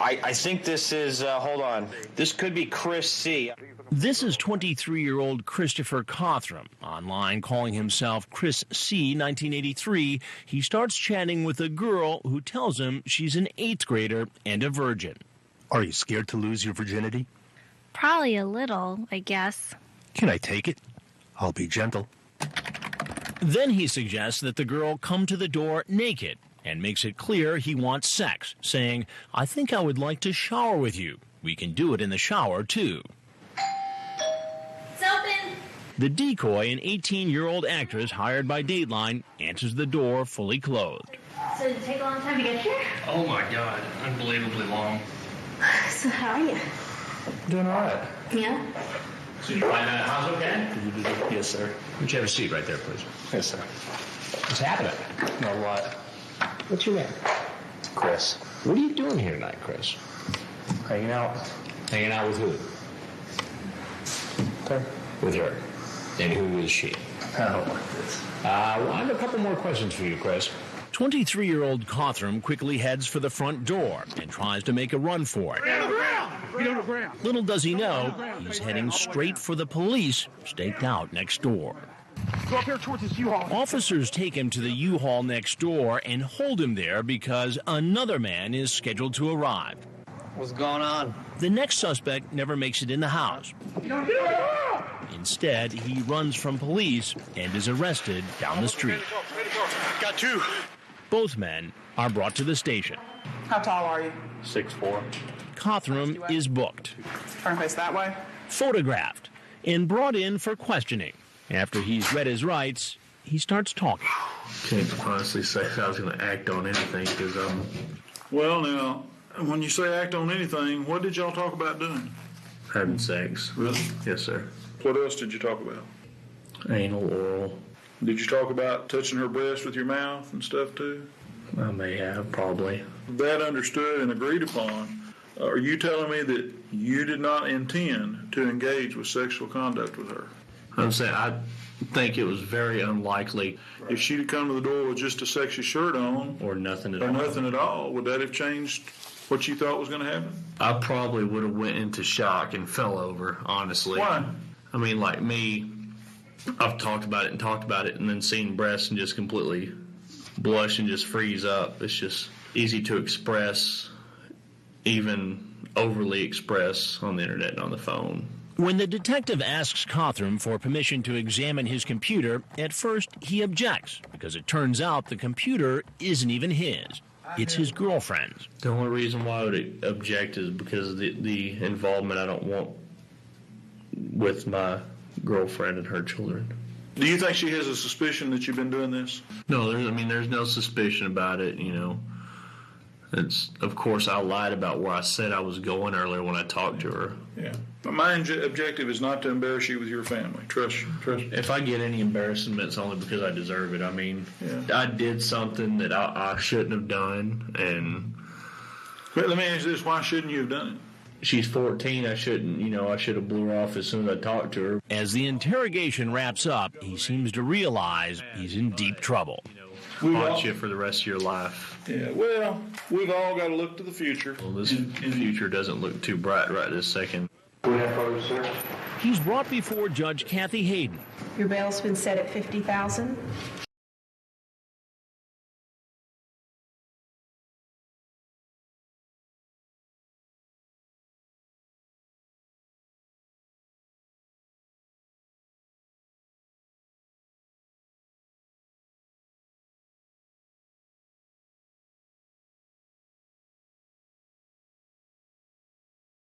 I think this is, hold on, this could be Chris C. This is 23-year-old Christopher Cothrum, online calling himself Chris C. 1983. He starts chatting with a girl who tells him she's an 8th grader and a virgin. Are you scared to lose your virginity? Probably a little, I guess. Can I take it? I'll be gentle. Then he suggests that the girl come to the door naked and makes it clear he wants sex, saying, "I think I would like to shower with you. We can do it in the shower, too." It's open. The decoy, an 18-year-old actress hired by Dateline, answers the door fully clothed. So did it take a long time to get here? Oh my God, unbelievably long. So how are you? Doing all right. Yeah? So you find that house okay? Yes, sir. Would you have a seat right there, please? Yes, sir. What's happening? Not a lot. What's your name? Chris. What are you doing here tonight, Chris? Hanging out. Hanging out with who? Okay. With her. And who is she? I don't like this. Well, I have a couple more questions for you, Chris. 23-year-old Cothrum quickly heads for the front door and tries to make a run for it. Get on the ground! Get on the ground! Little does he know, he's heading straight for the police staked out next door. Go up here towards this U-Haul. Officers take him to the U-Haul next door and hold him there because another man is scheduled to arrive. What's going on? The next suspect never makes it in the house. Instead, he runs from police and is arrested down the street. Got two. Both men are brought to the station. How tall are you? 6'4". Cothrum is booked, Turn face that way. photographed, and brought in for questioning. After he's read his rights, he starts talking. Can't honestly say I was going to act on anything because Well, now, when you say act on anything, what did y'all talk about doing? having sex. Really? Yes, sir. What else did you talk about? Anal, oral. Did you talk about touching her breast with your mouth and stuff too? I may have, probably. That understood and agreed upon. Are you telling me that you did not intend to engage with sexual conduct with her? I'm saying I think it was very unlikely. If she'd have come to the door with just a sexy shirt on Or nothing at or all. nothing at all, would that have changed what you thought was going to happen? I probably would have went into shock and fell over, honestly. Why? I mean, like me, I've talked about it and then seen breasts and just completely blush and just freeze up. It's just easy to express, even overly express on the internet and on the phone. When the detective asks Cothrum for permission to examine his computer, at first he objects because it turns out the computer isn't even his. It's his girlfriend's. The only reason why I would object is because of the involvement I don't want with my girlfriend and her children. Do you think she has a suspicion that you've been doing this? No, there's no suspicion about it, you know. Of course, I lied about where I said I was going earlier when I talked to her. Yeah. But my objective is not to embarrass you with your family. Trust me. If I get any embarrassment, it's only because I deserve it. I mean, Yeah. I did something that I shouldn't have done, and But let me ask you this, why shouldn't you have done it? she's 14. I should have blew her off as soon as I talked to her. As the interrogation wraps up, he seems to realize he's in deep trouble. Haunt you for the rest of your life. Yeah, well, we've all got to look to the future. Well, this future doesn't look too bright right this second. He's brought before Judge Kathy Hayden. Your bail's been set at $50,000.